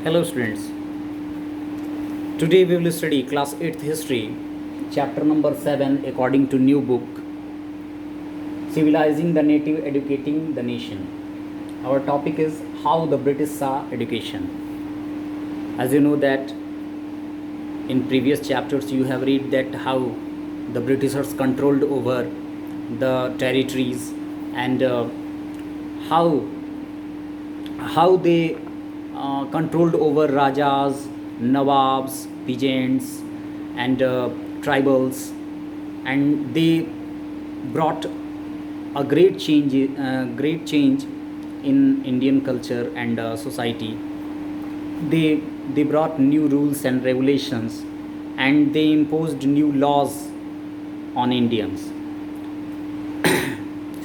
Hello students. Today we will study class 8th history, chapter number 7 according to new book, Civilizing the Native, Educating the Nation. Our topic is how the British saw education. As you know that in previous chapters you have read that how the Britishers controlled over the territories and how they controlled over rajas, nawabs, peasants, and tribals, and they brought a great change in Indian culture and society. They brought new rules and regulations, and they imposed new laws on Indians.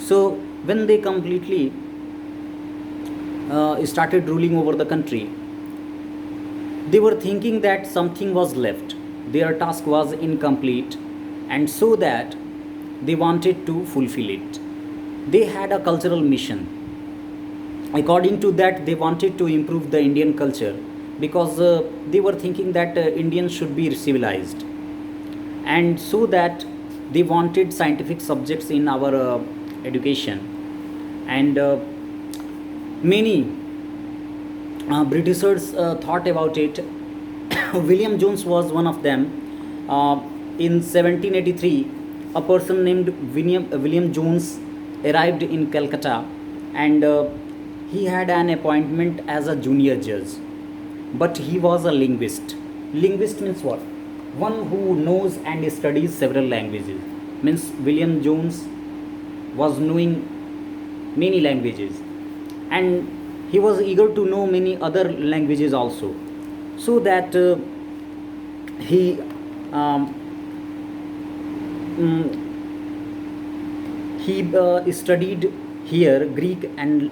So when they completely started ruling over the country, they were thinking that something was left. Their task was incomplete, and so that they wanted to fulfill it. They had a cultural mission. According to that, they wanted to improve the Indian culture because they were thinking that Indians should be civilized, and so that they wanted scientific subjects in our education. And many Britishers thought about it. William Jones was one of them. In 1783, a person named William Jones arrived in Calcutta, and he had an appointment as a junior judge. But he was a linguist. Linguist means what? One who knows and studies several languages. Means William Jones was knowing many languages, and he was eager to know many other languages also, so that he um, mm, studied here Greek, and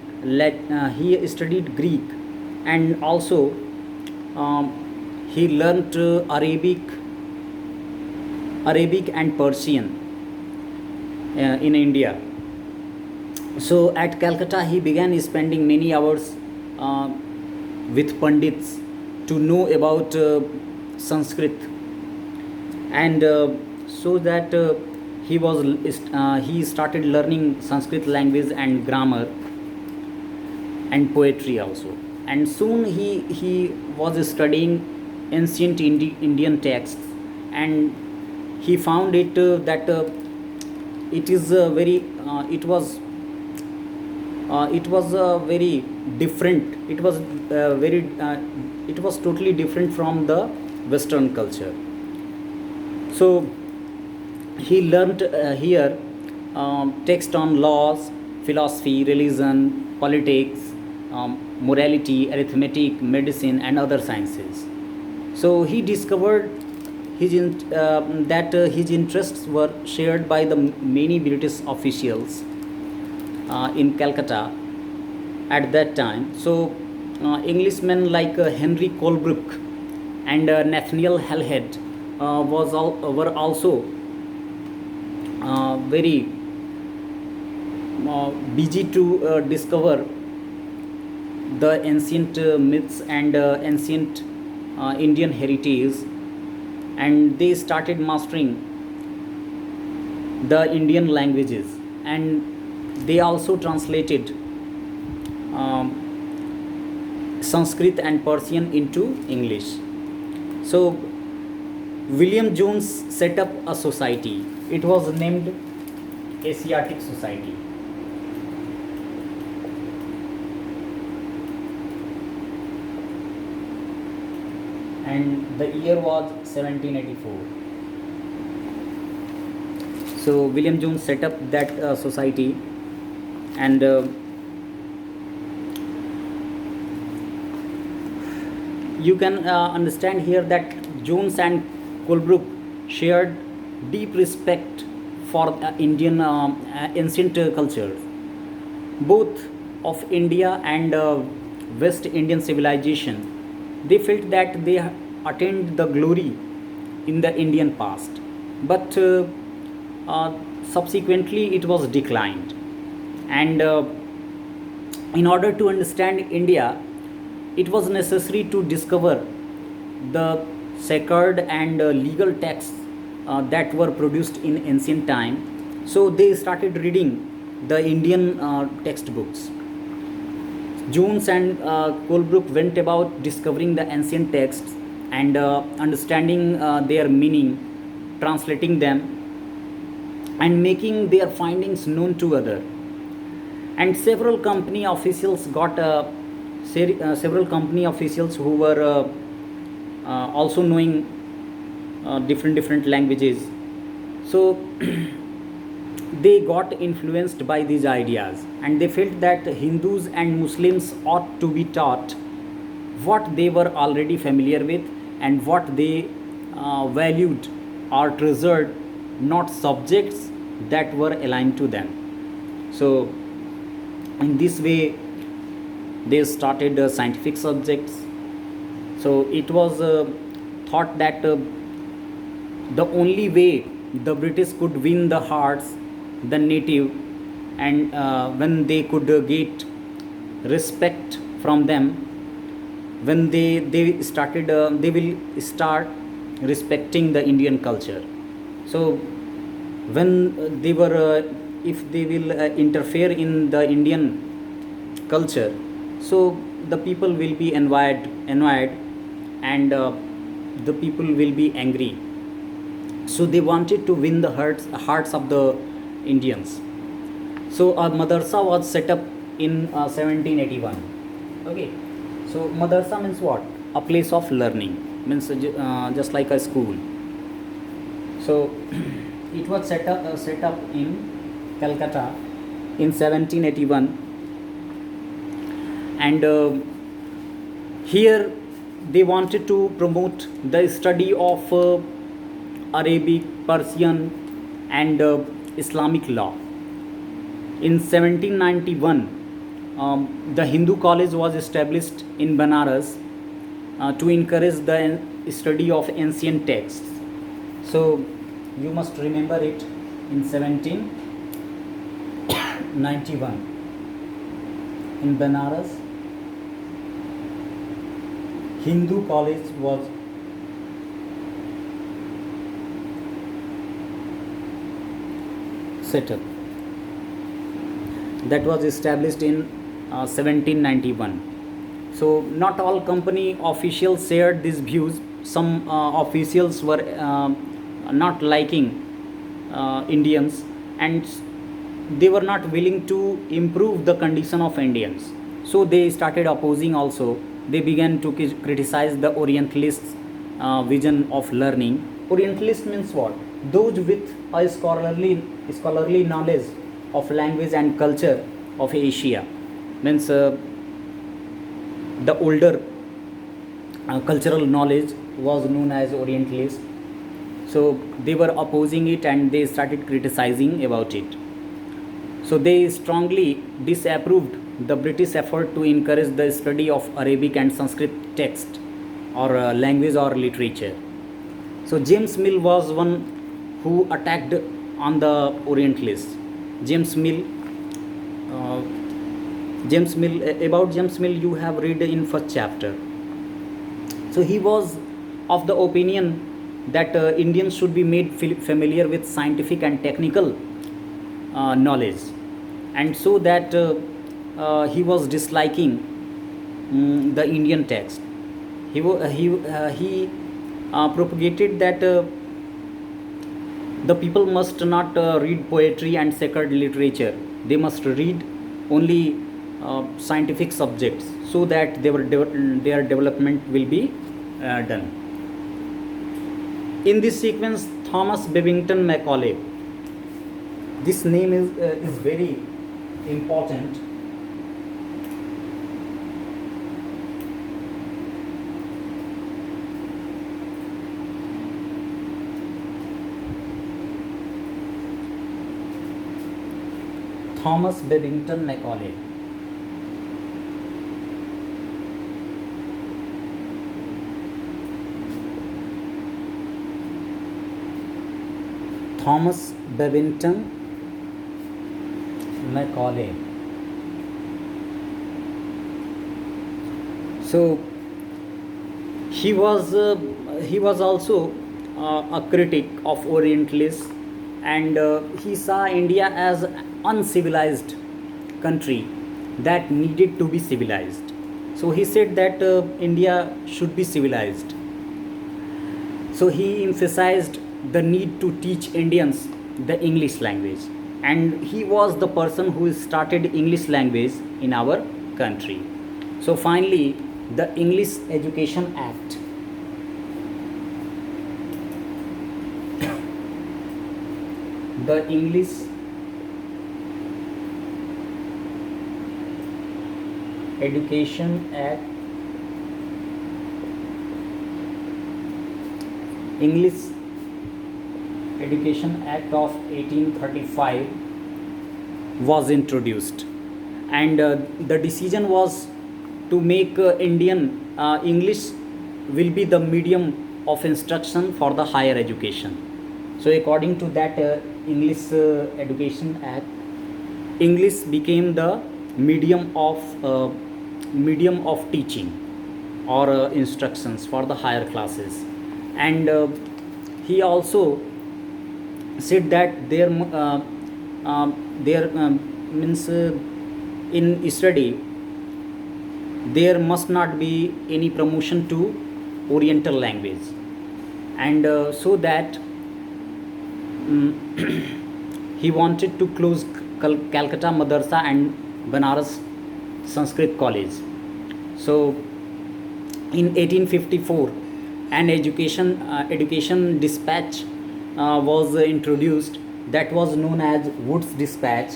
he studied Greek, and also um, he learnt Arabic and Persian in India. So at Calcutta, he began spending many hours uh, with Pandits to know about Sanskrit, and so that he started learning Sanskrit language and grammar and poetry also. And soon he was studying ancient Indian texts, and he found that it is very it was very different. It was totally different from the Western culture. So he learnt here text on laws, philosophy, religion, politics, morality, arithmetic, medicine, and other sciences. So he discovered that his interests were shared by the many British officials in Calcutta at that time. So Englishmen like Henry Colebrook and Nathaniel Halhed were also very busy to discover the ancient myths and ancient Indian heritage, and they started mastering the Indian languages, and they also translated Sanskrit and Persian into English. So William Jones set up a society. It was named Asiatic Society. And the year was 1784. So William Jones set up that society, and you can understand here that Jones and Colebrook shared deep respect for Indian ancient cultures, both of India and West Indian civilization. They felt that they attained the glory in the Indian past, but subsequently it was declined. And in order to understand India, it was necessary to discover the sacred and legal texts that were produced in ancient time. So they started reading the Indian textbooks. Jones and Colebrook went about discovering the ancient texts and understanding their meaning, translating them, and making their findings known to others. And several company officials got several company officials who were also knowing different languages. So they got influenced by these ideas, and they felt that Hindus and Muslims ought to be taught what they were already familiar with and what they valued or treasured, not subjects that were aligned to them. So in this way they started scientific subjects. So it was thought that the only way the British could win the hearts, the native, and when they could get respect from them, when they will start respecting the Indian culture. So when they were if they will interfere in the Indian culture, so the people will be annoyed, and the people will be angry. So they wanted to win the hearts of the Indians. So a madrasa was set up in 1781. Okay, so madrasa means what? A place of learning, means just like a school. So it was set up in Calcutta in 1781, and here they wanted to promote the study of Arabic, Persian, and Islamic law. In 1791, the Hindu college was established in Banaras to encourage the study of ancient texts. So you must remember it, in 1791 in Banaras, Hindu college was set up. That was established in 1791. So not all company officials shared these views. Some officials were not liking Indians, and they were not willing to improve the condition of Indians. So they started opposing also. They began to criticize the Orientalists' vision of learning. Orientalist means what? Those with a scholarly knowledge of language and culture of Asia. Means the older cultural knowledge was known as Orientalist. So they were opposing it, and they started criticizing about it. So they strongly disapproved the British effort to encourage the study of Arabic and Sanskrit text, or language or literature. So James Mill was one who attacked on the Orientalists. James Mill, uh, about James Mill you have read in first chapter. So he was of the opinion that Indians should be made familiar with scientific and technical knowledge, and so that he was disliking the Indian text. He propagated that the people must not read poetry and sacred literature. They must read only scientific subjects, so that their development will be done. In this sequence, Thomas Babington Macaulay. This name is very important. Thomas Babington Macaulay. Thomas Babington Macaulay. So he was also a critic of Orientalists, and he saw India as uncivilized country that needed to be civilized. So he said that India should be civilized. So he emphasized the need to teach Indians the English language, and he was the person who started English language in our country. So finally, the English Education Act. The Education Act English Education Act of 1835 was introduced, and the decision was to make Indian English will be the medium of instruction for the higher education. So according to that English Education Act, English became the medium of teaching or instructions for the higher classes, and he also said that there means in study there must not be any promotion to Oriental language, and so that he wanted to close Calcutta Madrasa and Banaras Sanskrit College. So in 1854, an education dispatch was introduced that was known as Wood's Dispatch.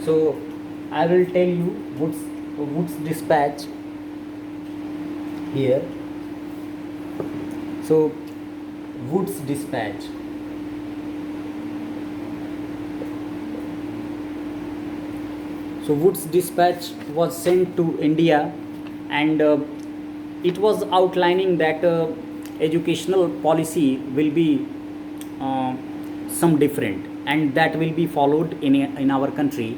So I will tell you Wood's Dispatch here. So Wood's Dispatch. So Wood's Dispatch was sent to India, and it was outlining that educational policy will be some different, and that will be followed in our country.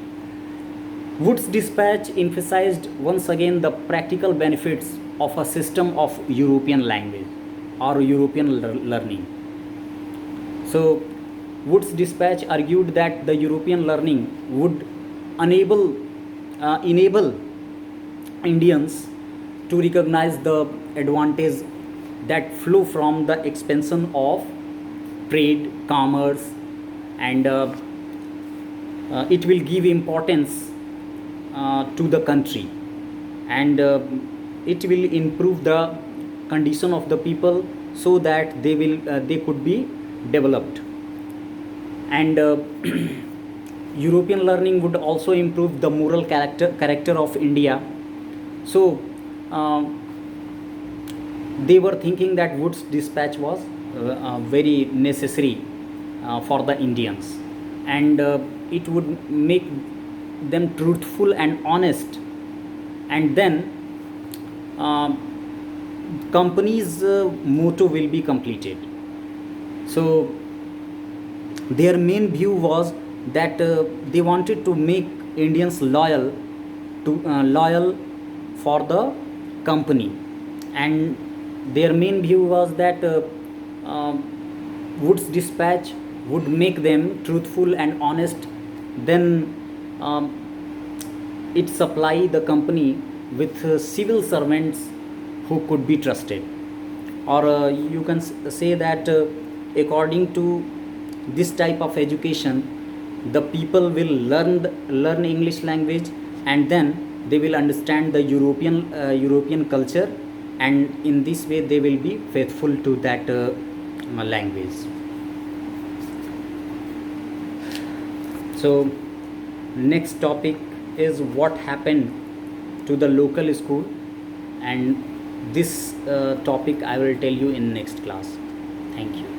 Wood's Dispatch emphasized once again the practical benefits of a system of European language or European learning. So Wood's Dispatch argued that the European learning would enable Indians to recognize the advantage that flow from the expansion of trade, commerce, and it will give importance to the country, and it will improve the condition of the people so that they could be developed, and European learning would also improve the moral character of India. So they were thinking that Wood's Dispatch was very necessary for the Indians, and it would make them truthful and honest, and then company's motto will be completed. So their main view was that they wanted to make Indians loyal for the company, and their main view was that Wood's Dispatch would make them truthful and honest. Then it supply the company with civil servants who could be trusted, or you can say that according to this type of education, the people will learn English language, and then they will understand the European culture, and in this way they will be faithful to that language. So next topic is what happened to the local school, and this topic I will tell you in next class. Thank you.